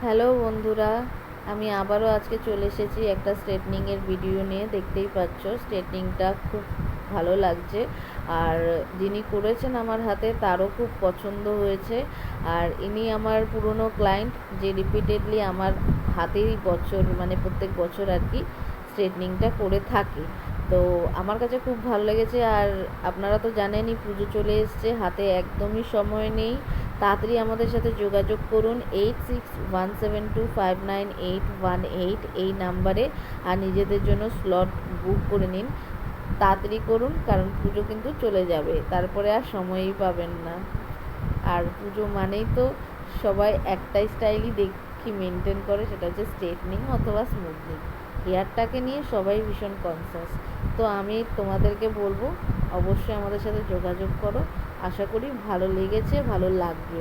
Hello বন্ধুরা, আমি আবারও আজকে চলে এসেছি একটা স্ট্রেটনিংয়ের ভিডিও নিয়ে। দেখতেই পাচ্ছ স্ট্রেটনিংটা খুব ভালো লাগছে, আর যিনি করেছেন আমার হাতে তারও খুব পছন্দ হয়েছে। আর ইনি আমার পুরনো ক্লায়েন্ট, যে রিপিটেডলি আমার হাতেই প্রত্যেক বছর আর কি স্ট্রেটনিংটা করে থাকে। তো আমার কাছে খুব ভালো লেগেছে। আর আপনারা তো জানেনই, পুজো চলে এসছে, হাতে একদমই সময় নেই। তাড়াতাড়ি আমাদের সাথে যোগাযোগ করুন 8617259818 এই নাম্বারে, আর নিজেদের জন্য স্লট বুক করে নিন। তাড়াতাড়ি করুন, কারণ পুজো কিন্তু চলে যাবে, তারপরে আর সময়ই পাবেন না। আর পুজো মানেই তো সবাই একটাই স্টাইলই দেখি মেনটেন করে, সেটা হচ্ছে স্ট্রেটনিং অথবা স্মুথনিং। হেয়ারটাকে নিয়ে সবাই ভীষণ কনসাস। তো আমি তোমাদেরকে বলবো, অবশ্যই আমাদের সাথে যোগাযোগ করো। আশা করি ভালো লেগেছে, ভালো লাগবে।